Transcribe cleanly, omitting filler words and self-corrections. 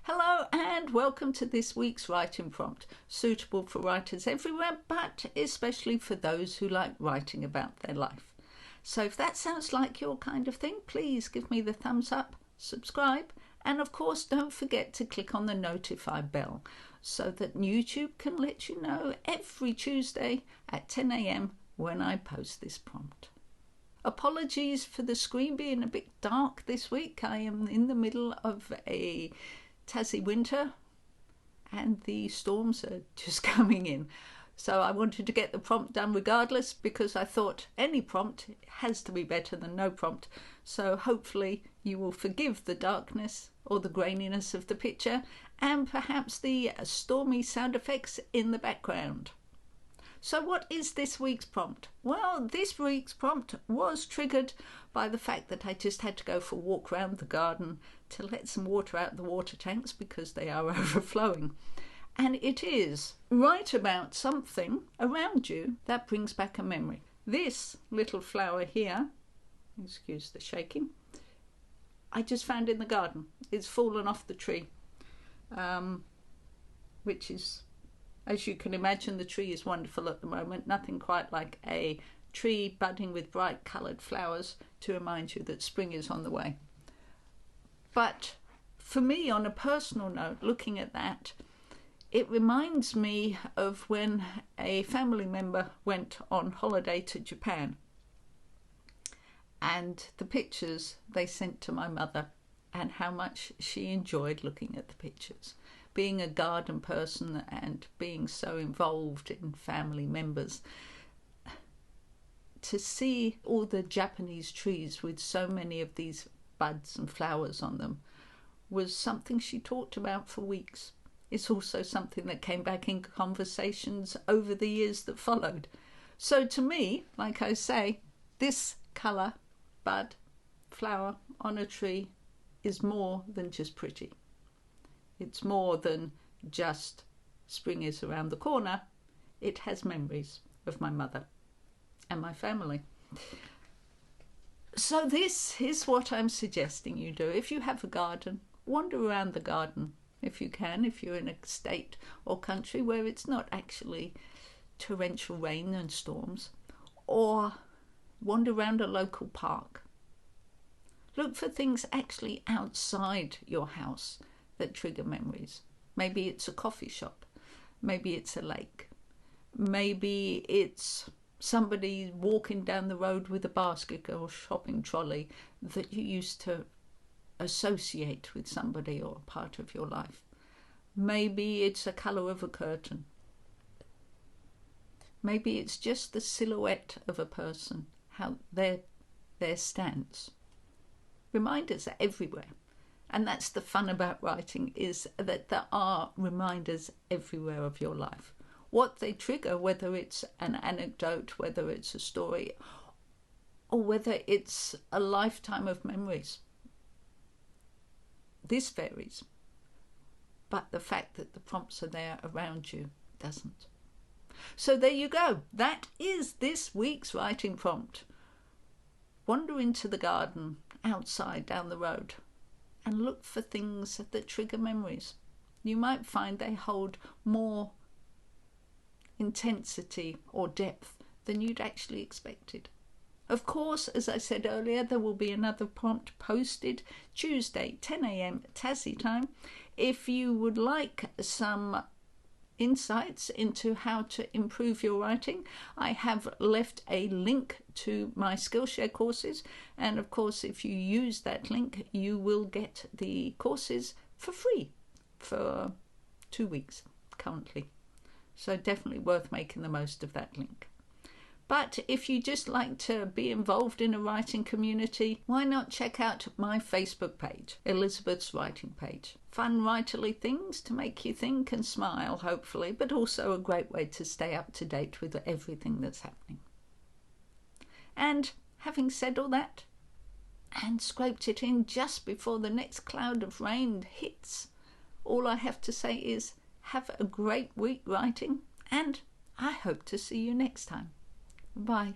Hello and welcome to this week's writing prompt, suitable for writers everywhere, but especially for those who like writing about their life. So if that sounds like your kind of thing, please give me the thumbs up, subscribe, and of course don't forget to click on the notify bell so that YouTube can let you know every Tuesday at 10 a.m. when I post this prompt. Apologies for the screen being a bit dark this week. I am in the middle of a Tassie winter and the storms are just coming in. So I wanted to get the prompt done regardless because I thought any prompt has to be better than no prompt. So hopefully you will forgive the darkness or the graininess of the picture and perhaps the stormy sound effects in the background. So what is this week's prompt? Well, this week's prompt was triggered by the fact that I just had to go for a walk around the garden to let some water out the water tanks because they are overflowing. And it is write about something around you that brings back a memory. This little flower here, excuse the shaking, I just found in the garden. It's fallen off the tree, which is, as you can imagine, the tree is wonderful at the moment. Nothing quite like a tree budding with bright coloured flowers to remind you that spring is on the way. But for me, on a personal note, looking at that, it reminds me of when a family member went on holiday to Japan and the pictures they sent to my mother and how much she enjoyed looking at the pictures. Being a garden person and being so involved in family members, to see all the Japanese trees with so many of these buds and flowers on them was something she talked about for weeks. It's also something that came back in conversations over the years that followed. So to me, like I say, this colour, bud, flower on a tree is more than just pretty. It's more than just spring is around the corner. It has memories of my mother and my family. So this is what I'm suggesting you do. If you have a garden, wander around the garden if you can, if you're in a state or country where it's not actually torrential rain and storms, or wander around a local park. Look for things actually outside your house that trigger memories. Maybe it's a coffee shop, maybe it's a lake, maybe it's somebody walking down the road with a basket or shopping trolley that you used to associate with somebody or part of your life. Maybe it's a colour of a curtain. Maybe it's just the silhouette of a person, how their stance. Reminders are everywhere. And that's the fun about writing, is that there are reminders everywhere of your life. What they trigger, whether it's an anecdote, whether it's a story, or whether it's a lifetime of memories. This varies. But the fact that the prompts are there around you doesn't. So there you go. That is this week's writing prompt. Wander into the garden, outside, down the road, and look for things that trigger memories. You might find they hold more intensity or depth than you'd actually expected. Of course, as I said earlier, there will be another prompt posted Tuesday, 10 a.m. Tassie time. If you would like some insights into how to improve your writing, I have left a link to my Skillshare courses, and of course if you use that link you will get the courses for free for 2 weeks currently, so definitely worth making the most of that link. But if you just like to be involved in a writing community, why not check out my Facebook page, Elizabeth's Writing Page. Fun writerly things to make you think and smile, hopefully, but also a great way to stay up to date with everything that's happening. And having said all that, and scraped it in just before the next cloud of rain hits, all I have to say is have a great week writing, and I hope to see you next time. Bye.